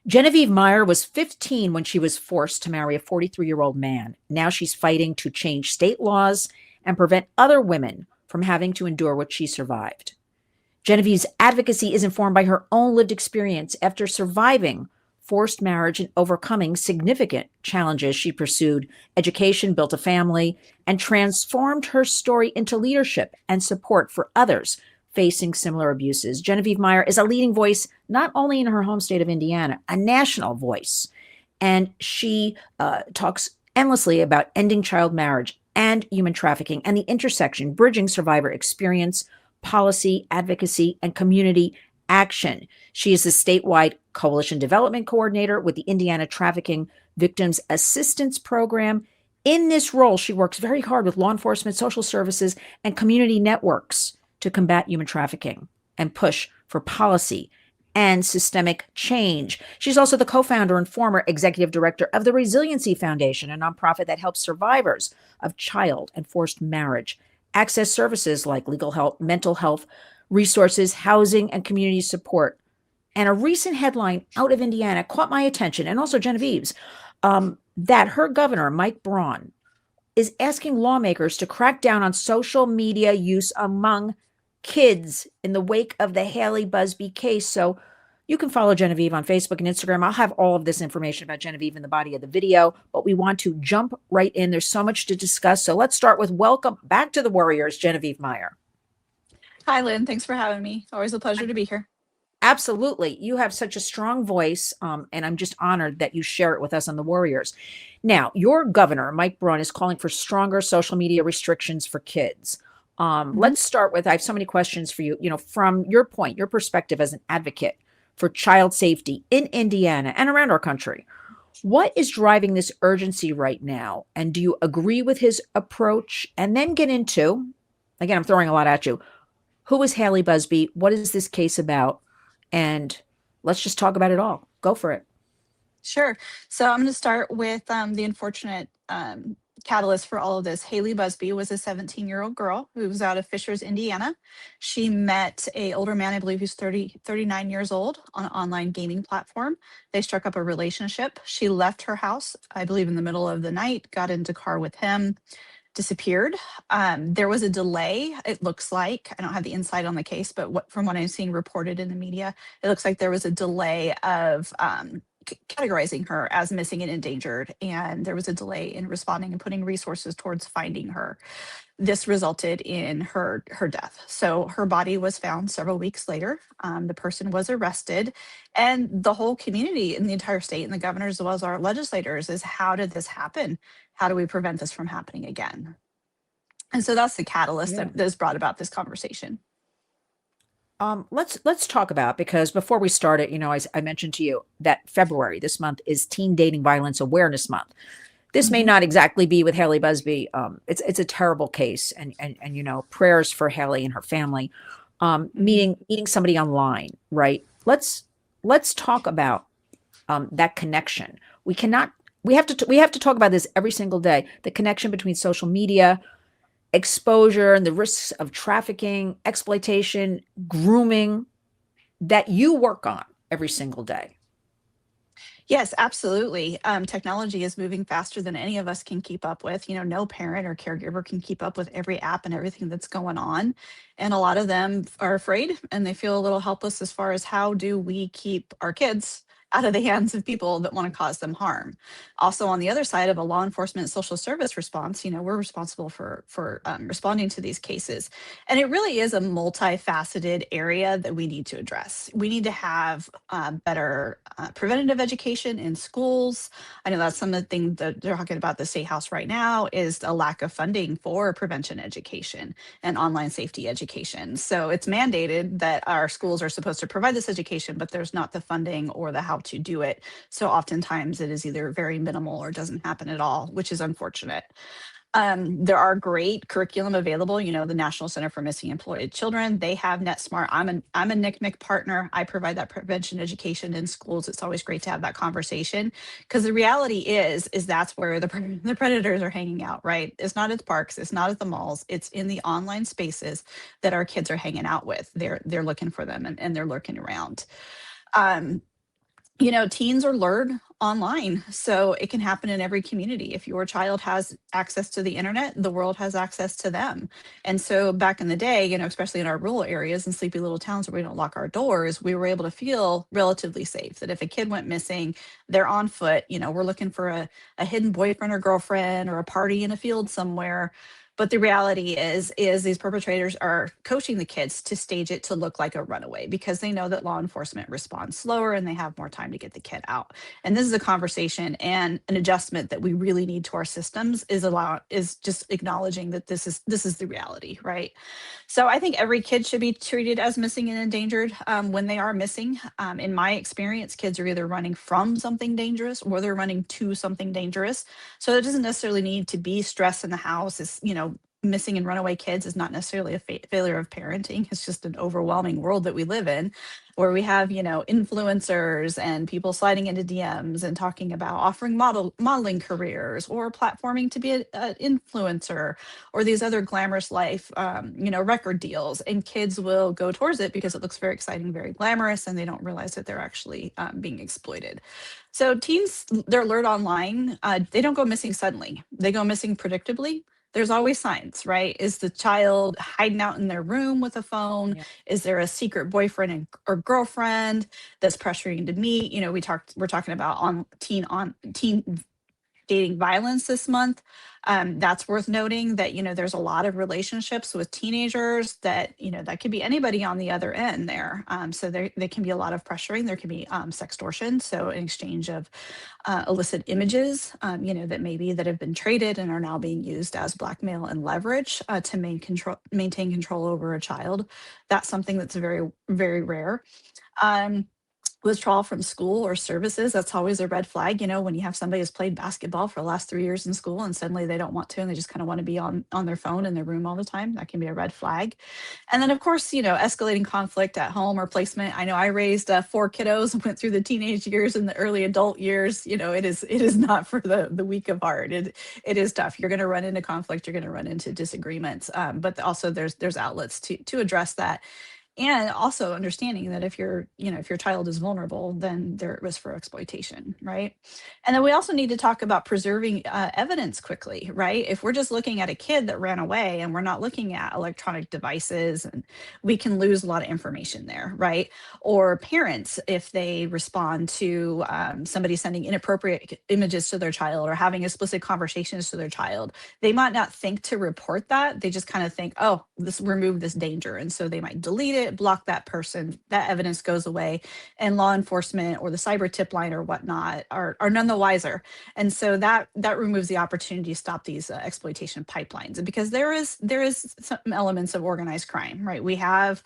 Genevieve Meyer was 15 when she was forced to marry a 43-year-old man. Now she's fighting to change state laws and prevent other women from having to endure what she survived. Genevieve's advocacy is informed by her own lived experience after surviving forced marriage and overcoming significant challenges. She pursued education, built a family, and transformed her story into leadership and support for others facing similar abuses. Genevieve Meyer is a leading voice, not only in her home state of Indiana, a national voice. And she talks endlessly about ending child marriage and human trafficking and the intersection, bridging survivor experience, policy, advocacy, and community action. She is the statewide coalition development coordinator with the Indiana Trafficking Victims Assistance Program. In this role, she works very hard with law enforcement, social services, and community networks to combat human trafficking and push for policy and systemic change. She's also the co-founder and former executive director of the Resiliency Foundation, a nonprofit that helps survivors of child and forced marriage access services like legal help, mental health resources, housing, and community support. And a recent headline out of Indiana caught my attention, and also Genevieve's, that her governor, Mike Braun, is asking lawmakers to crack down on social media use among kids in the wake of the Hailey Buzbee case. So you can follow Genevieve on Facebook and Instagram. I'll have all of this information about Genevieve in the body of the video, but we want to jump right in. There's so much to discuss. So let's start with welcome back to the Warriors, Genevieve Meyer. Hi, Lynn. Thanks for having me. Always a pleasure to be here. Absolutely. You have such a strong voice, and I'm just honored that you share it with us on the Warriors. Now, your governor, Mike Braun, is calling for stronger social media restrictions for kids. Let's start with, I have so many questions for you, from your point, your perspective as an advocate for child safety in Indiana and around our country. What is driving this urgency right now? And do you agree with his approach? And then get into, again, I'm throwing a lot at you. Who is Haley Busby? What is this case about? And let's just talk about it all. Go for it. Sure. So I'm going to start with the unfortunate catalyst for all of this. Hailey Buzbee was a 17-year-old girl who was out of Fishers, Indiana. She met an older man, I believe who's 39 years old, on an online gaming platform. They struck up a relationship. She left her house, I believe in the middle of the night, got into car with him, disappeared. There was a delay, it looks like. I don't have the insight on the case, but from what I'm seeing reported in the media, it looks like there was a delay of categorizing her as missing and endangered, and there was a delay in responding and putting resources towards finding her. This resulted in her death. So her body was found several weeks later. The person was arrested, and the whole community in the entire state and the governors as well as our legislators is, how did this happen? How do we prevent this from happening again? And so that's the catalyst that has brought about this conversation. Let's talk about, because before we started, I mentioned to you that February, this month, is Teen Dating Violence Awareness Month. This may not exactly be with Hailey Busby. It's a terrible case, and prayers for Hailey and her family. Meeting somebody online, right? Let's talk about that connection. We have to talk about this every single day. The connection between social media, exposure, and the risks of trafficking, exploitation, grooming that you work on every single day. Yes, absolutely. Technology is moving faster than any of us can keep up with. No parent or caregiver can keep up with every app and everything that's going on. And a lot of them are afraid and they feel a little helpless as far as, how do we keep our kids out of the hands of people that want to cause them harm. Also, on the other side of a law enforcement social service response, we're responsible for responding to these cases. And it really is a multifaceted area that we need to address. We need to have better preventative education in schools. I know that's some of the things that they're talking about the State House right now, is a lack of funding for prevention education and online safety education. So it's mandated that our schools are supposed to provide this education, but there's not the funding or the how to do it. So oftentimes it is either very minimal or doesn't happen at all, which is unfortunate. There are great curriculum available. The National Center for Missing and Exploited Children, they have NetSmart. I'm a NCMEC partner. I provide that prevention education in schools. It's always great to have that conversation, because the reality is that's where the predators are hanging out, right? It's not at the parks, it's not at the malls, it's in the online spaces that our kids are hanging out with. They're looking for them and they're lurking around. teens are lured online. So it can happen in every community. If your child has access to the internet, the world has access to them. And so back in the day, especially in our rural areas and sleepy little towns where we don't lock our doors, we were able to feel relatively safe that if a kid went missing, they're on foot, we're looking for a hidden boyfriend or girlfriend or a party in a field somewhere. But the reality is these perpetrators are coaching the kids to stage it to look like a runaway because they know that law enforcement responds slower and they have more time to get the kid out. And this is a conversation and an adjustment that we really need to our systems is just acknowledging that this is the reality, right? So I think every kid should be treated as missing and endangered when they are missing. In my experience, kids are either running from something dangerous or they're running to something dangerous. So it doesn't necessarily need to be stress in the house. It's, missing and runaway kids is not necessarily a failure of parenting. It's just an overwhelming world that we live in where we have, influencers and people sliding into DMs and talking about offering modeling careers or platforming to be an influencer or these other glamorous life, record deals. And kids will go towards it because it looks very exciting, very glamorous, and they don't realize that they're actually being exploited. So teens, they're lured online. They don't go missing suddenly. They go missing predictably. There's always signs, right? Is the child hiding out in their room with a phone? Yeah. Is there a secret boyfriend or girlfriend that's pressuring to meet? We're talking about teen dating violence this month. That's worth noting that, there's a lot of relationships with teenagers that, that could be anybody on the other end there. So there can be a lot of pressuring. There can be sextortion. So an exchange of illicit images, that have been traded and are now being used as blackmail and leverage to maintain control over a child. That's something that's very, very rare. Withdrawal from school or services, that's always a red flag. When you have somebody who's played basketball for the last 3 years in school and suddenly they don't want to and they just kind of want to be on their phone in their room all the time, that can be a red flag. And then of course, escalating conflict at home or placement. I know I raised 4 kiddos and went through the teenage years and the early adult years. It is not for the weak of heart. It is tough. You're going to run into conflict. You're going to run into disagreements. But also there's outlets to address that. And also understanding that if your child is vulnerable, then they're at risk for exploitation, right? And then we also need to talk about preserving evidence quickly, right? If we're just looking at a kid that ran away and we're not looking at electronic devices, and we can lose a lot of information there, right? Or parents, if they respond to somebody sending inappropriate images to their child or having explicit conversations to their child, they might not think to report that. They just kind of think, oh, remove this danger. And so they might delete it, block that person, that evidence goes away, and law enforcement or the cyber tip line or whatnot are none the wiser. And so that removes the opportunity to stop these exploitation pipelines. And because there is some elements of organized crime, right? We have,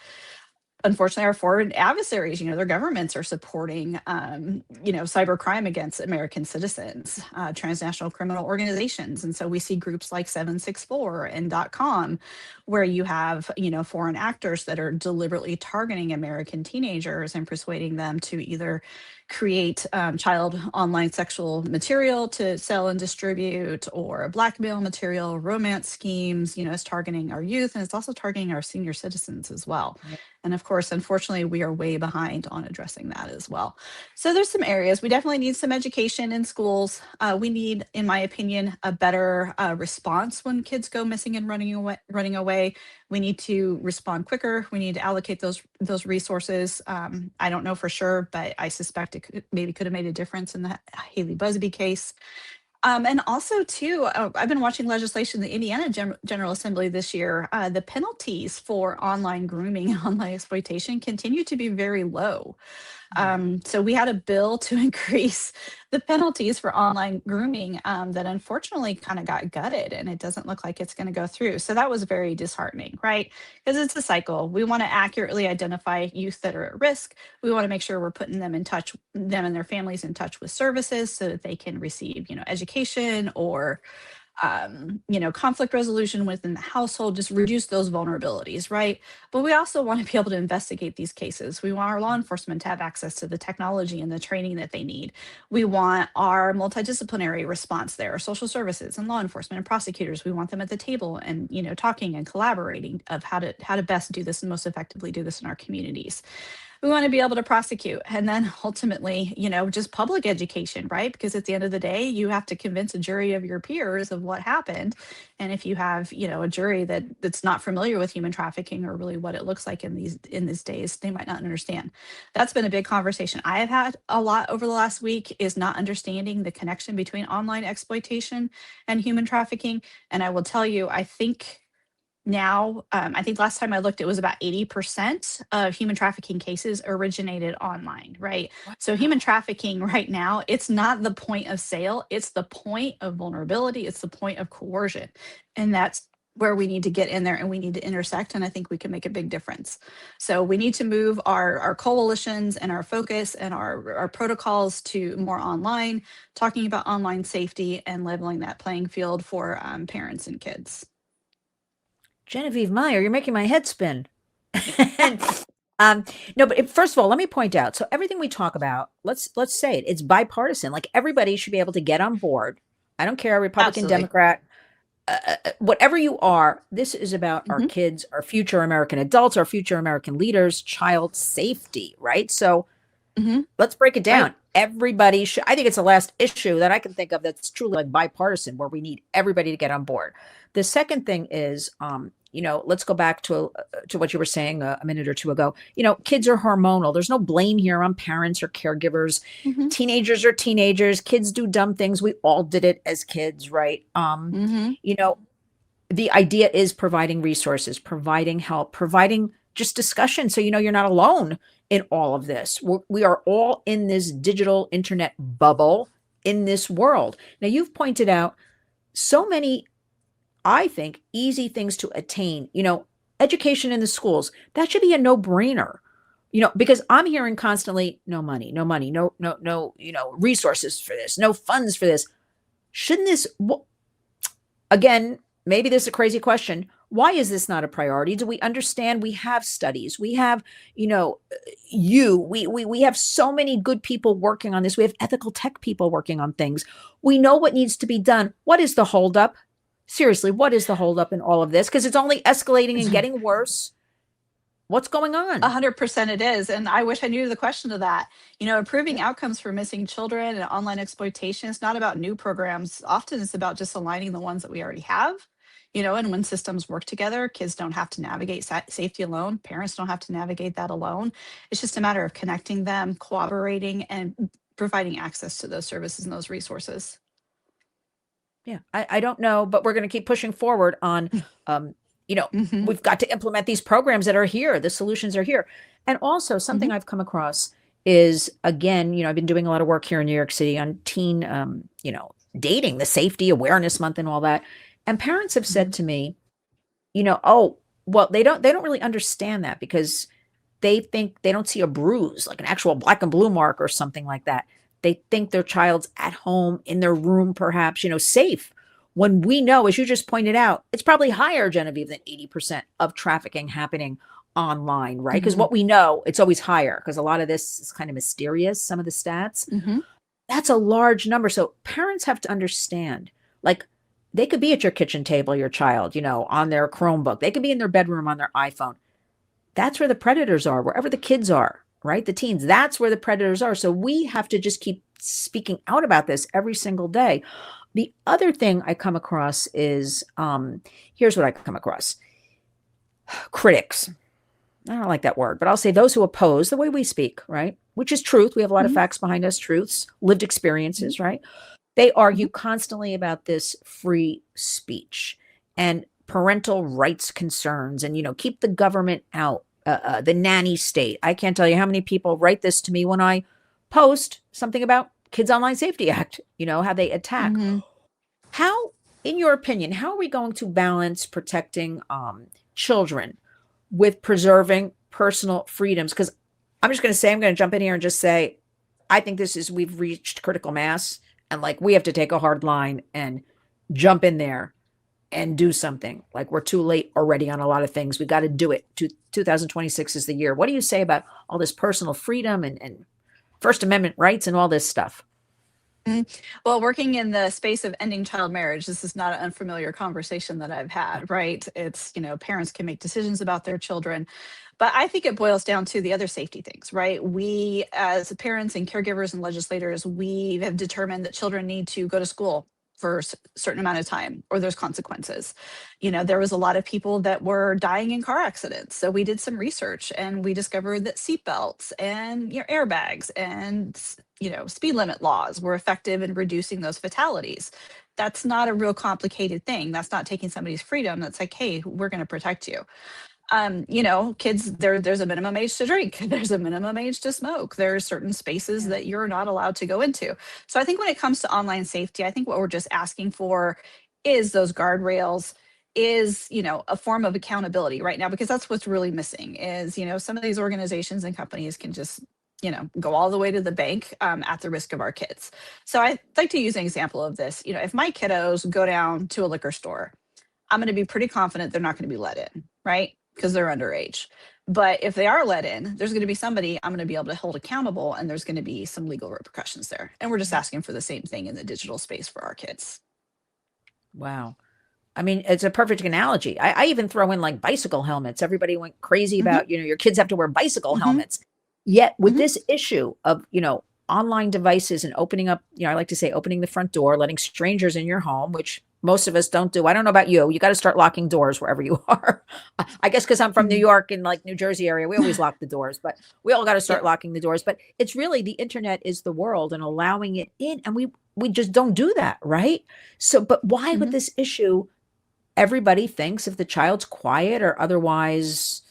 unfortunately, our foreign adversaries, their governments are supporting, cyber crime against American citizens, transnational criminal organizations. And so we see groups like 764 and .com, where you have, foreign actors that are deliberately targeting American teenagers and persuading them to either create child online sexual material to sell and distribute, or blackmail material, romance schemes. It's targeting our youth, and it's also targeting our senior citizens as well. Yeah. And of course, unfortunately, we are way behind on addressing that as well. So there's some areas we definitely need some education in schools. We need, in my opinion, a better response when kids go missing and running away. We need to respond quicker. We need to allocate those resources. I don't know for sure, but I suspect it could have made a difference in the Hailey Buzbee case. And also, too, I've been watching legislation in the Indiana General Assembly this year. The penalties for online grooming and online exploitation continue to be very low. So we had a bill to increase the penalties for online grooming that unfortunately kind of got gutted, and it doesn't look like it's going to go through. So that was very disheartening, right? Because it's a cycle. We want to accurately identify youth that are at risk. We want to make sure we're putting them and their families in touch with services so that they can receive, education or conflict resolution within the household, just reduce those vulnerabilities, right? But we also want to be able to investigate these cases. We want our law enforcement to have access to the technology and the training that they need. We want our multidisciplinary response there, social services and law enforcement and prosecutors. We want them at the table and, talking and collaborating of how to best do this and most effectively do this in our communities. we want to be able to prosecute. And then ultimately, just public education, right? Because at the end of the day, you have to convince a jury of your peers of what happened. And if you have, a jury that's not familiar with human trafficking or really what it looks like in these days, they might not understand. That's been a big conversation I have had a lot over the last week, is not understanding the connection between online exploitation and human trafficking. And I will tell you, I think now, I think last time I looked, it was about 80% of human trafficking cases originated online, right? So human trafficking right now, it's not the point of sale, it's the point of vulnerability, it's the point of coercion. And that's where we need to get in there, and we need to intersect. And I think we can make a big difference. So we need to move our coalitions and our focus and our protocols to more online, talking about online safety and leveling that playing field for parents and kids. Genevieve Meyer, you're making my head spin. And, no, but first of all, let me point out. So everything we talk about, let's say it's bipartisan. Like everybody should be able to get on board. I don't care, Republican, Absolutely. Democrat, whatever you are. This is about our Mhm. kids, our future American adults, our future American leaders, child safety, right? So Mhm. let's break it Right. down. Everybody should. I think it's the last issue that I can think of that's truly like bipartisan, where we need everybody to get on board. The second thing is, let's go back to what you were saying a minute or two ago. Kids are hormonal. There's no blame here on parents or caregivers. Mhm. Teenagers are teenagers. Kids do dumb things. We all did it as kids, right? Mhm. The idea is providing resources, providing help, providing just discussion. So, you're not alone in all of this. We are all in this digital internet bubble in this world. Now, you've pointed out so many, I think, easy things to attain. Education in the schools, that should be a no brainer. Because I'm hearing constantly, no money, no money, no, resources for this, no funds for this. Shouldn't this, again, maybe this is a crazy question. Why is this not a priority? Do we understand? We have studies. We have, we have so many good people working on this. We have ethical tech people working on things. We know what needs to be done. What is the holdup? Seriously, what is the holdup in all of this? Because it's only escalating and getting worse. What's going on? 100% it is. And I wish I knew the question to that. Improving outcomes for missing children and online exploitation is not about new programs. Often it's about just aligning the ones that we already have. And when systems work together, kids don't have to navigate safety alone. Parents don't have to navigate that alone. It's just a matter of connecting them, cooperating, and providing access to those services and those resources. Yeah, I don't know, but we're going to keep pushing forward on, Hmm. we've got to implement these programs that are here. The solutions are here. And also something Hmm. I've come across is, again, I've been doing a lot of work here in New York City on teen, dating, the Safety Awareness Month and all that. And parents have Hmm. said to me, oh, well, they don't really understand that because they think they don't see a bruise, like an actual black and blue mark or something like that. They think their child's at home in their room, perhaps, safe. When we know, as you just pointed out, it's probably higher, Genevieve, than 80% of trafficking happening online, right? Because Hmm. what we know, it's always higher because a lot of this is kind of mysterious, some of the stats. Hmm. That's a large number. So parents have to understand, like, they could be at your kitchen table, your child, on their Chromebook. They could be in their bedroom on their iPhone. That's where the predators are, wherever the kids are, right? The teens, that's where the predators are. So we have to just keep speaking out about this every single day. The other thing I come across is here's what I come across: critics. I don't like that word, but I'll say those who oppose the way we speak, right? Which is truth. We have a lot of Hmm. facts behind us, truths, lived experiences, right? They argue constantly about this free speech and parental rights concerns and, keep the government out, the nanny state. I can't tell you how many people write this to me when I post something about Kids Online Safety Act, how they attack. Hmm. How, in your opinion, how are we going to balance protecting children with preserving personal freedoms? Because I'm just going to say, I'm going to jump in here and just say, I think we've reached critical mass, and like we have to take a hard line and jump in there and do something. Like we're too late already on a lot of things. We got to do it. 2026 is the year. What do you say about all this personal freedom and First Amendment rights and all this stuff? Mhm. Well, working in the space of ending child marriage, this is not an unfamiliar conversation that I've had, right? It's, parents can make decisions about their children, But I think it boils down to the other safety things, right? We, as parents and caregivers and legislators, we have determined that children need to go to school for a certain amount of time, or there's consequences. There was a lot of people that were dying in car accidents. So we did some research and we discovered that seatbelts and airbags and speed limit laws were effective in reducing those fatalities. That's not a real complicated thing. That's not taking somebody's freedom. That's like, hey, we're going to protect you. Kids, there's a minimum age to drink. There's a minimum age to smoke. There's certain spaces Yeah. that you're not allowed to go into. So I think when it comes to online safety, I think what we're just asking for is those guardrails, is, a form of accountability right now, because that's what's really missing is, some of these organizations and companies can just, go all the way to the bank at the risk of our kids. So I'd like to use an example of this. If my kiddos go down to a liquor store, I'm going to be pretty confident they're not going to be let in, right? Because they're underage. But if they are let in, there's going to be somebody I'm going to be able to hold accountable, and there's going to be some legal repercussions there. And we're just asking for the same thing in the digital space for our kids. Wow. I mean, it's a perfect analogy. I even throw in like bicycle helmets. Everybody went crazy Hmm. about, your kids have to wear bicycle Hmm. helmets. Yet with Hmm. this issue of, online devices and opening up, I like to say opening the front door, letting strangers in your home, which most of us don't do. I don't know about you. You got to start locking doors wherever you are. I guess because I'm from New York and like New Jersey area, we always lock the doors, but we all got to start Yeah. locking the doors. But it's really the internet is the world and allowing it in. And we just don't do that, right? So, but why with Hmm. this issue? Everybody thinks if the child's quiet or otherwise,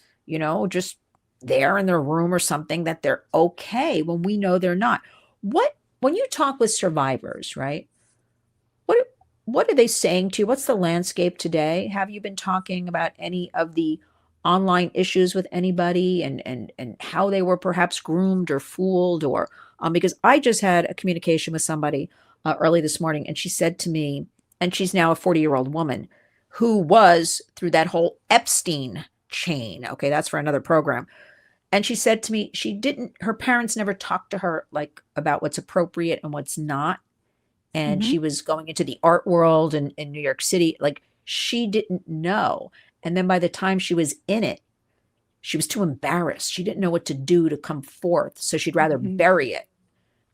just there in their room or something, that they're okay when we know they're not. When you talk with survivors, right? What what are they saying to you? What's the landscape today? Have you been talking about any of the online issues with anybody and how they were perhaps groomed or fooled or because I just had a communication with somebody early this morning and she said to me, and she's now a 40-year-old woman who was through that whole Epstein chain. Okay, that's for another program. And she said to me, her parents never talked to her like about what's appropriate and what's not, and Hmm. she was going into the art world in New York City. Like she didn't know. And then by the time she was in it, she was too embarrassed. She didn't know what to do to come forth. So she'd rather Hmm. bury it.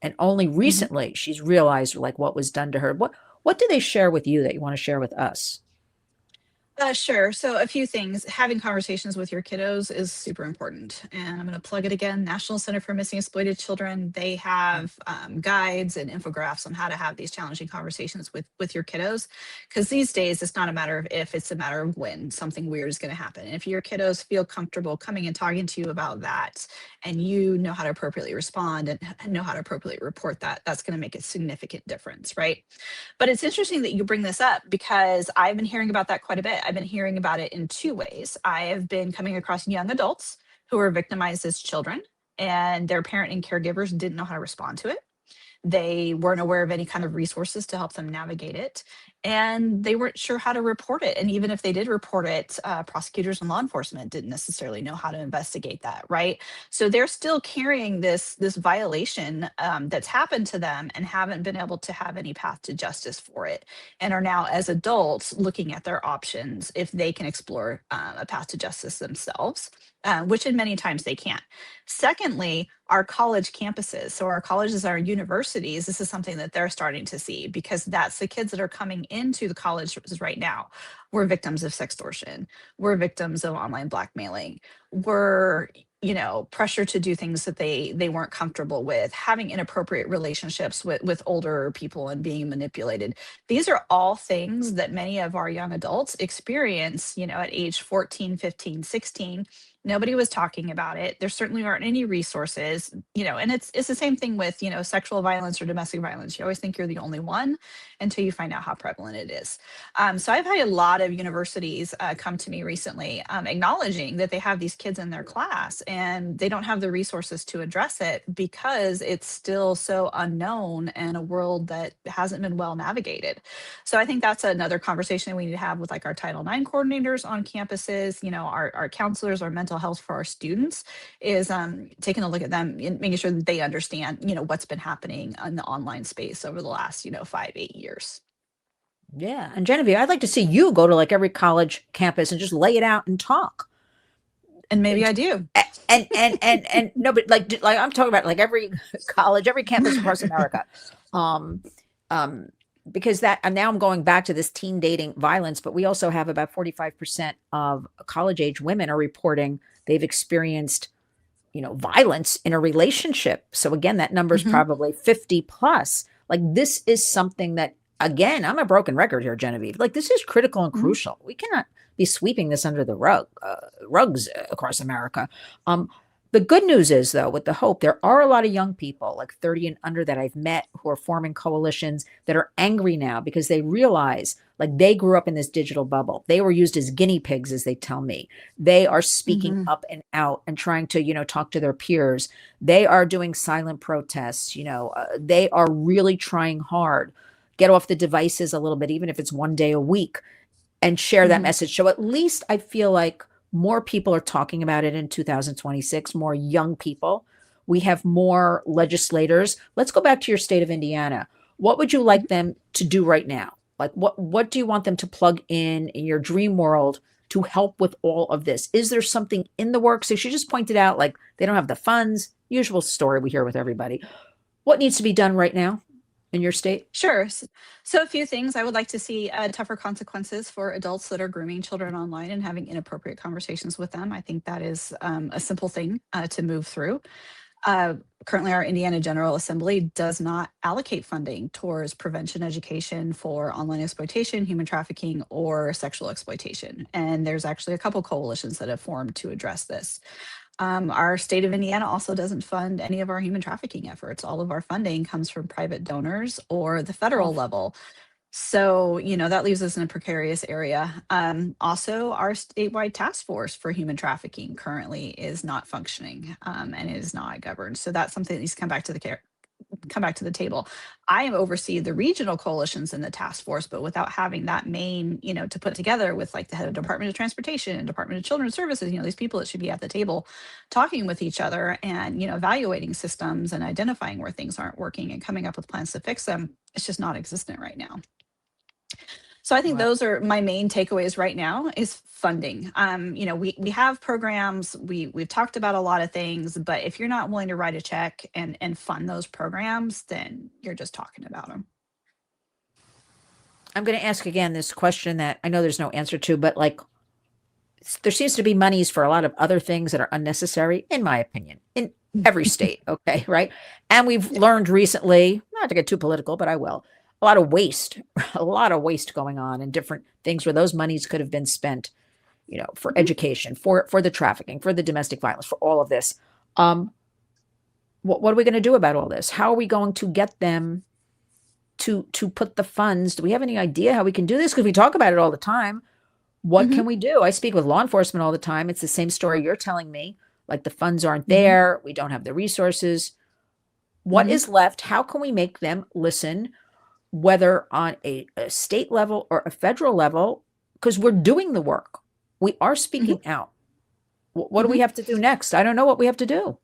And only Hmm. recently she's realized like what was done to her. What do they share with you that you want to share with us? Sure. So, a few things. Having conversations with your kiddos is super important. And I'm going to plug it again. National Center for Missing Exploited Children. They Yeah. have guides and infographics on how to have these challenging conversations with your kiddos. Because these days, it's not a matter of if, it's a matter of when something weird is going to happen. And if your kiddos feel comfortable coming and talking to you about that, and you know how to appropriately respond and know how to appropriately report that, that's going to make a significant difference, right? But it's interesting that you bring this up because I've been hearing about that quite a bit. I've been hearing about it in two ways. I have been coming across young adults who are victimized as children, and their parent and caregivers didn't know how to respond to it. They weren't aware of any kind of resources to help them navigate it, and they weren't sure how to report it. And even if they did report it, prosecutors and law enforcement didn't necessarily know how to investigate that, right? So they're still carrying this violation that's happened to them and haven't been able to have any path to justice for it, and are now as adults looking at their options if they can explore a path to justice themselves, which in many times they can't. Secondly, our college campuses. So, our colleges, our universities, this is something that they're starting to see because that's the kids that are coming into the colleges right now. We're victims of sextortion. We're victims of online blackmailing. We're pressure to do things that they weren't comfortable with, having inappropriate relationships with older people and being manipulated. These are all things that many of our young adults experience, at age 14, 15, 16. Nobody was talking about it. There certainly aren't any resources, and it's the same thing with, sexual violence or domestic violence. You always think you're the only one until you find out how prevalent it is. So I've had a lot of universities come to me recently, acknowledging that they have these kids in their class and they don't have the resources to address it because it's still so unknown and a world that hasn't been well navigated. So I think that's another conversation we need to have with like our Title IX coordinators on campuses, our counselors, our mental health for our students, is taking a look at them and making sure that they understand, what's been happening in the online space over the last, 5, 8 years. Yeah. And Genevieve, I'd like to see you go to like every college campus and just lay it out and talk. And maybe I do. And no, but like I'm talking about like every college, every campus across America. Um, because that, and now I'm going back to this teen dating violence, but we also have about 45% of college age women are reporting they've experienced, violence in a relationship. So again, that number is Mhm. probably 50 plus. Like this is something that, again, I'm a broken record here, Genevieve. Like this is critical and Mhm. crucial. We cannot be sweeping this under the rugs across America. Um, the good news is, though, with the hope, there are a lot of young people, like 30 and under, that I've met who are forming coalitions that are angry now because they realize, like, they grew up in this digital bubble. They were used as guinea pigs, as they tell me. They are speaking Mhm. up and out and trying to, talk to their peers. They are doing silent protests. They are really trying hard. Get off the devices a little bit, even if it's one day a week, and share that Mhm. message. So at least I feel like more people are talking about it in 2026, more young people. We have more legislators. Let's go back to your state of Indiana. What would you like Mhm. them to do right now? Like what do you want them to plug in your dream world to help with all of this? Is there something in the works? So she just pointed out like they don't have the funds, usual story we hear with everybody. What needs to be done right now in your state? Sure. So a few things I would like to see tougher consequences for adults that are grooming children online and having inappropriate conversations with them. I think that is a simple thing to move through. Uh, Currently, our Indiana General Assembly does not allocate funding towards prevention education for online exploitation, human trafficking, or sexual exploitation. And there's actually a couple coalitions that have formed to address this. Our state of Indiana also doesn't fund any of our human trafficking efforts. All of our funding comes from private donors or the federal Awful. level. So, that leaves us in a precarious area. Also, our statewide task force for human trafficking currently is not functioning and it is not governed. So that's something that needs to come back to the table. I oversee the regional coalitions in the task force, but without having that main, to put together with like the head of Department of Transportation and Department of Children's Services, these people that should be at the table talking with each other and, evaluating systems and identifying where things aren't working and coming up with plans to fix them. It's just not existent right now. So I think Well, those are my main takeaways right now is funding. We have programs, we've talked about a lot of things, but if you're not willing to write a check and fund those programs, then you're just talking about them. I'm going to ask again this question that I know there's no answer to, but like there seems to be monies for a lot of other things that are unnecessary, in my opinion, in every state. Okay. Right. And we've Yeah. learned recently, not to get too political, but I will, a lot of waste, a lot of waste going on in different things where those monies could have been spent, for Mhm. education, for the trafficking, for the domestic violence, for all of this. Um, what are we going to do about all this? How are we going to get them to put the funds? Do we have any idea how we can do this? Because we talk about it all the time. What Mhm. can we do? I speak with law enforcement all the time. It's the same story you're telling me. Like the funds aren't Mhm. there. We don't have the resources. What Mhm. is left? How can we make them listen, whether on a state level or a federal level? Because we're doing the work. We are Mhm. speaking out. What do we Mhm. have to do next? I don't know what we have to do.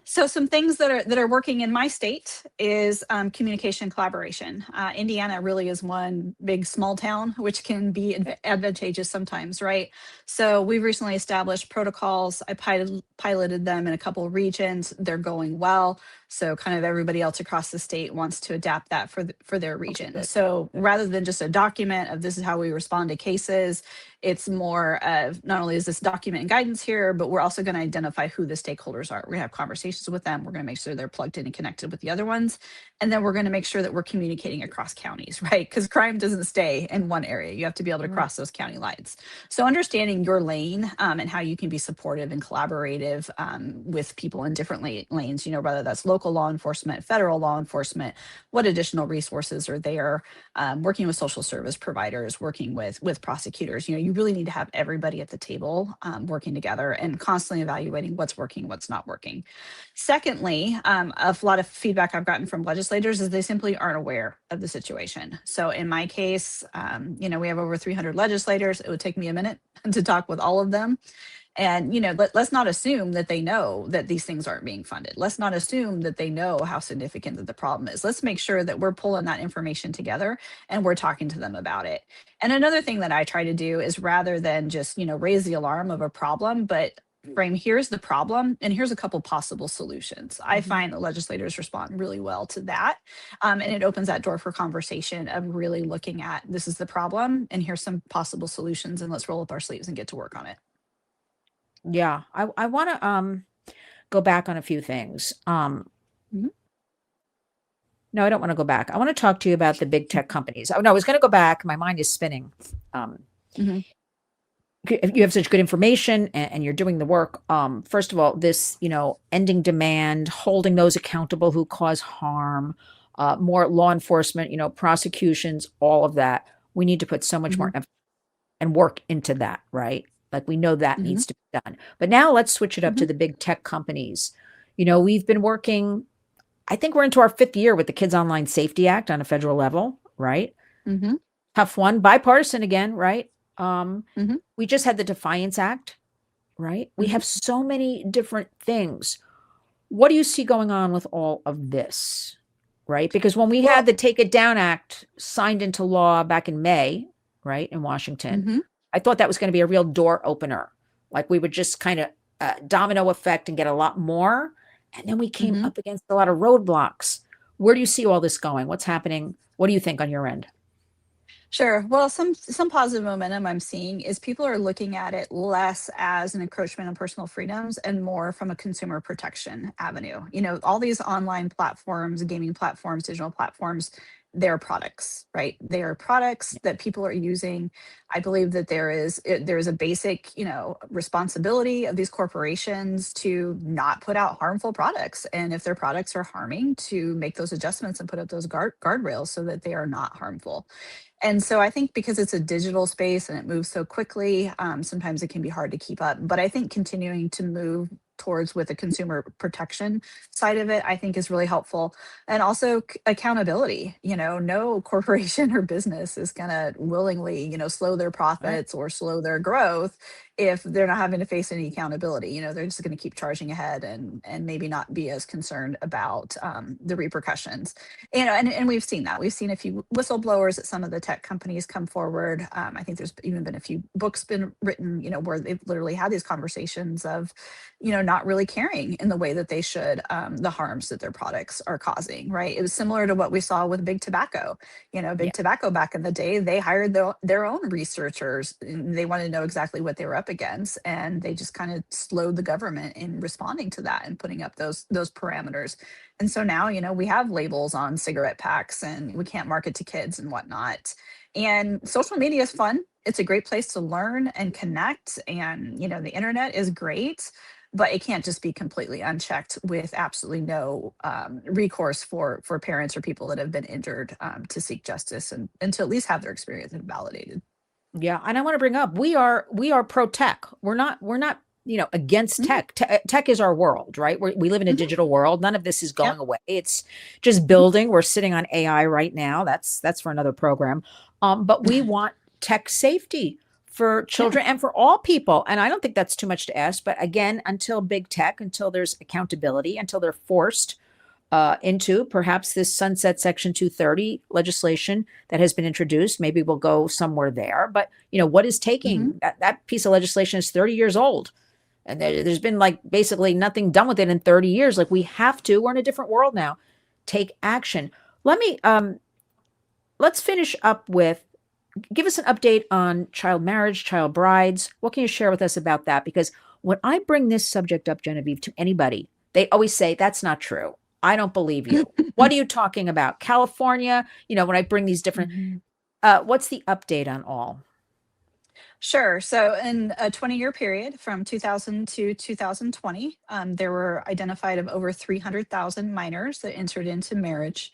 So some things that are working in my state is communication collaboration. Indiana really is one big small town, which can be advantageous sometimes, right? So we've recently established protocols. I piloted them in a couple of regions. They're going well. So kind of everybody else across the state wants to adapt that for their Okay, region. good. So Good. rather than just a document of this is how we respond to cases, it's more of not only is this document and guidance here, but we're also going to identify who the stakeholders are. We're going to have conversations with them. We're going to make sure they're plugged in and connected with the other ones. And then we're going to make sure that we're communicating across counties, right? Because crime doesn't stay in one area. You have to be able to Mm. cross those county lines. So understanding your lane and how you can be supportive and collaborative with people in different lanes, whether that's local law enforcement, federal law enforcement, what additional resources are there, working with social service providers, working with prosecutors. You really need to have everybody at the table working together and constantly evaluating what's working, what's not working. Secondly, a lot of feedback I've gotten from legislators is they simply aren't aware of the situation. So in my case, we have over 300 legislators. It would take me a minute to talk with all of them. And let's not assume that they know that these things aren't being funded. Let's not assume that they know how significant that the problem is. Let's make sure that we're pulling that information together and we're talking to them about it. And another thing that I try to do is rather than just raise the alarm of a problem, but frame, here's the problem and here's a couple possible solutions. I Mhm. find that legislators respond really well to that. And it opens that door for conversation of really looking at, this is the problem and here's some possible solutions, and let's roll up our sleeves and get to work on it. Yeah, I want to go back on a few things. Mhm. No, I don't want to go back. I want to talk to you about the big tech companies. Oh no, I was going to go back. My mind is spinning. Um, Mhm. you have such good information and you're doing the work. First of all, this, ending demand, holding those accountable who cause harm, more law enforcement, prosecutions, all of that. We need to put so much more Mhm. emphasis and work into that, right? Like we know that Mhm. needs to be done. But now let's switch it up to Mhm. the big tech companies. We've been working, I think we're into our fifth year with the Kids Online Safety Act on a federal level, right? Mhm. Tough one, bipartisan again, right? Mhm. We just had the Defiance Act, right? We Mhm. have so many different things. What do you see going on with all of this, right? Because when we had Well, the Take It Down Act signed into law back in May, right, in Washington, mhm. I thought that was going to be a real door opener. Like we would just kind of domino effect and get a lot more. And then we came Mhm. up against a lot of roadblocks. Where do you see all this going? What's happening? What do you think on your end? Sure. Well, some positive momentum I'm seeing is people are looking at it less as an encroachment on personal freedoms and more from a consumer protection avenue. All these online platforms, gaming platforms, digital platforms, they're products, right? They are products that people are using. I believe that there is a basic, responsibility of these corporations to not put out harmful products, and if their products are harming, to make those adjustments and put up those guardrails so that they are not harmful. And so I think because it's a digital space and it moves so quickly, sometimes it can be hard to keep up. But I think continuing to move towards with the consumer protection side of it, I think is really helpful. And also accountability. No corporation or business is going to willingly, slow their Right. profits or slow their growth if they're not having to face any accountability. They're just going to keep charging ahead and maybe not be as concerned about the repercussions. And we've seen that. We've seen a few whistleblowers at some of the tech companies come forward. I think there's even been a few books been written, where they've literally had these conversations of, not really caring in the way that they should, the harms that their products are causing, right? It was similar to what we saw with big tobacco. Yeah. Big tobacco back in the day, they hired their own researchers. And they wanted to know exactly what they were up against, and they just kind of slowed the government in responding to that and putting up those parameters. And so now, we have labels on cigarette packs and we can't market to kids and whatnot. And social media is fun. It's a great place to learn and connect. And, the internet is great, but it can't just be completely unchecked with absolutely no recourse for parents or people that have been injured, to seek justice and to at least have their experience validated. Yeah, and I want to bring up we are pro tech. We're not against Mhm. tech. Tech is our world, right? We live in a Mhm. digital world. None of this is Yep. going away. It's just Mhm. building. We're sitting on AI right now. That's for another program. But we want tech safety for Yeah. children and for all people. And I don't think that's too much to ask. But again, until big tech, until there's accountability, until they're forced into perhaps this sunset section 230 legislation that has been introduced. Maybe we'll go somewhere there. But what is Mhm. taking that piece of legislation is 30 years old. And there's been like basically nothing done with it in 30 years. Like we have to, we're in a different world now. Take action. Let me let's finish up with give us an update on child marriage, child brides. What can you share with us about that? Because when I bring this subject up, Genevieve, to anybody, they always say, that's not true. I don't believe you. What are you talking about? California, when I bring these different, Mhm. what's the update on all? Sure. So, in a 20-year period from 2000 to 2020, there were identified of over 300,000 minors that entered into marriage,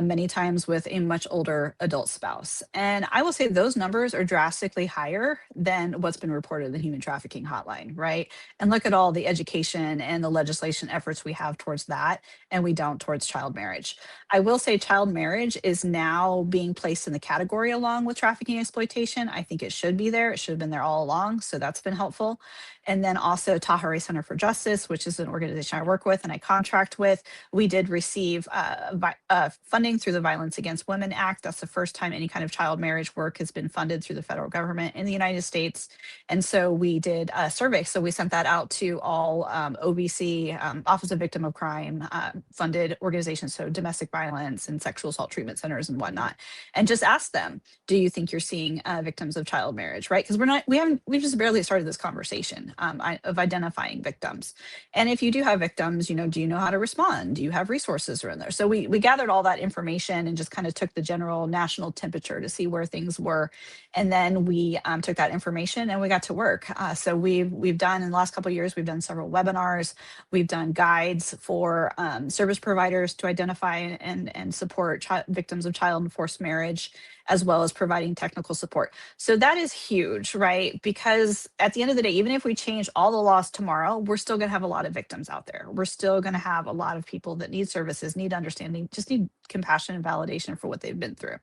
many times with a much older adult spouse. And I will say those numbers are drastically higher than what's been reported in the human trafficking hotline, right? And look at all the education and the legislation efforts we have towards that, and we don't towards child marriage. I will say child marriage is now being placed in the category along with trafficking exploitation. I think it should be there. It should have been there all along. So that's been helpful. And then also Tahari Center for Justice, which is an organization I work with and I contract with. We did receive funding through the Violence Against Women Act. That's the first time any kind of child marriage work has been funded through the federal government in the United States. And so we did a survey. So we sent that out to all OVC, Office of Victim of Crime, funded organizations, so domestic violence and sexual assault treatment centers and whatnot, and just asked them, do you think you're seeing victims of child marriage, right? Because we've just barely started this conversation of identifying victims. And if you do have victims, do you know how to respond? Do you have resources around there? So we gathered all that information and just kind of took the general national temperature to see where things were. And then we took that information and we got to work. So we've done, in the last couple of years, we've done several webinars. We've done guides for service providers to identify and support victims of child and forced marriage, as well as providing technical support. So that is huge, right? Because at the end of the day, even if we change all the laws tomorrow, we're still going to have a lot of victims out there. We're still going to have a lot of people that need services, need understanding, just need compassion and validation for what they've been through.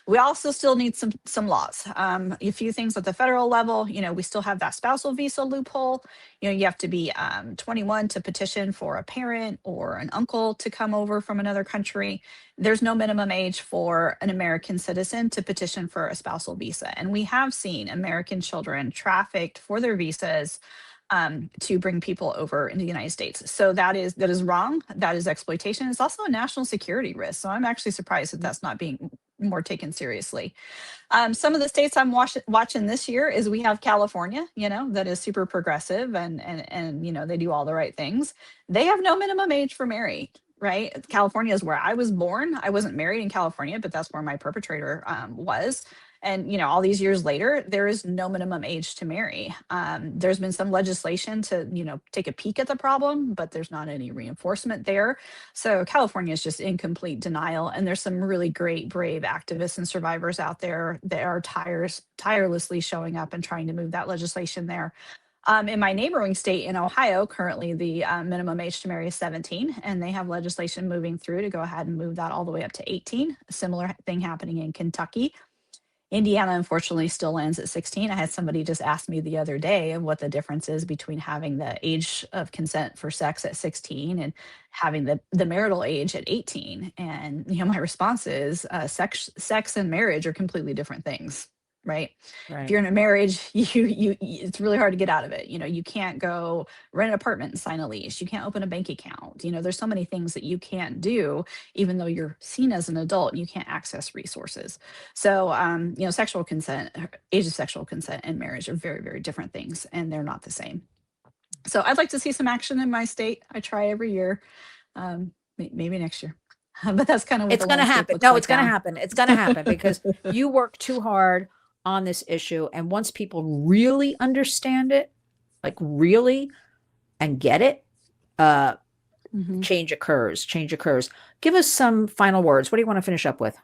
We also still need some laws. A few things at the federal level. We still have that spousal visa loophole. You have to be 21 to petition for a parent or an uncle to come over from another country. There's no minimum age for an American citizen to petition for a spousal visa. And we have seen American children trafficked for their visas to bring people over into the United States. So that is wrong. That is exploitation. It's also a national security risk. So I'm actually surprised that that's not being more taken seriously. Some of the states I'm watching this year is we have California, that is super progressive and they do all the right things. They have no minimum age for marriage. Right? California is where I was born. I wasn't married in California, but that's where my perpetrator was. And, all these years later, there is no minimum age to marry. There's been some legislation to, take a peek at the problem, but there's not any reinforcement there. So California is just in complete denial. And there's some really great, brave activists and survivors out there that are tirelessly showing up and trying to move that legislation there. In my neighboring state in Ohio, currently the minimum age to marry is 17, and they have legislation moving through to go ahead and move that all the way up to 18. A similar thing happening in Kentucky. Indiana, unfortunately, still lands at 16. I had somebody just ask me the other day what the difference is between having the age of consent for sex at 16 and having the marital age at 18. And my response is sex and marriage are completely different things. Right? If you're in a marriage, it's really hard to get out of it. You can't go rent an apartment and sign a lease. You can't open a bank account. There's so many things that you can't do, even though you're seen as an adult and you can't access resources. So, sexual consent, age of sexual consent and marriage are very, very different things, and they're not the same. So I'd like to see some action in my state. I try every year, maybe next year. But that's kind of what it's going to happen. No, it's going to happen. It's going to happen because you work too hard on this issue. And once people really understand it, like really, and get it, change occurs. Give us some final words. What do you want to finish up with?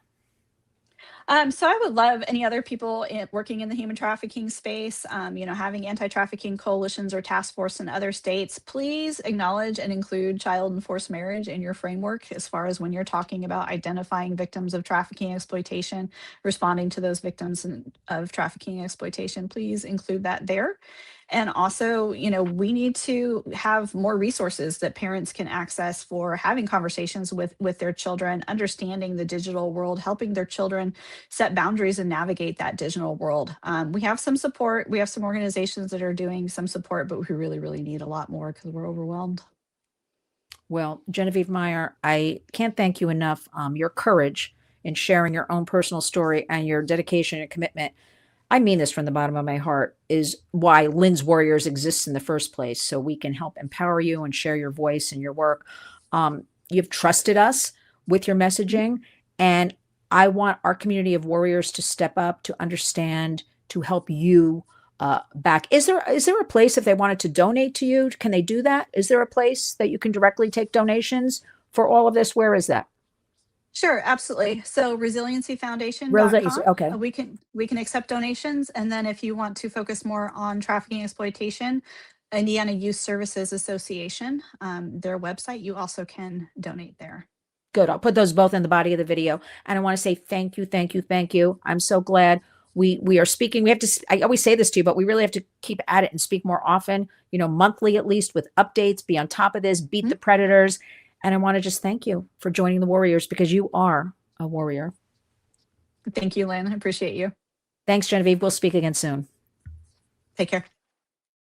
So I would love any other people working in the human trafficking space, having anti-trafficking coalitions or task force in other states, please acknowledge and include child and forced marriage in your framework as far as when you're talking about identifying victims of trafficking exploitation, responding to those victims of trafficking exploitation. Please include that there. And also, we need to have more resources that parents can access for having conversations with their children, understanding the digital world, helping their children set boundaries and navigate that digital world. We have some support. We have some organizations that are doing some support, but we really, really need a lot more because we're overwhelmed. Well, Genevieve Meyer, I can't thank you enough. Your courage in sharing your own personal story and your dedication and commitment, I mean this from the bottom of my heart, is why Lynn's Warriors exists in the first place, so we can help empower you and share your voice and your work. You've trusted us with your messaging, and I want our community of warriors to step up, to understand, to help you back. Is there a place if they wanted to donate to you? Can they do that? Is there a place that you can directly take donations for all of this? Where is that? Sure, absolutely. So resiliencyfoundation.com. Okay. We can accept donations. And then if you want to focus more on trafficking exploitation, Indiana Youth Services Association, their website, you also can donate there. Good. I'll put those both in the body of the video. And I want to say thank you. I'm so glad we are speaking. We have to, I always say this to you, but we really have to keep at it and speak more often, monthly at least, with updates, be on top of this, beat the predators. And I want to just thank you for joining the Warriors, because you are a warrior. Thank you, Lynn. I appreciate you. Thanks, Genevieve. We'll speak again soon. Take care.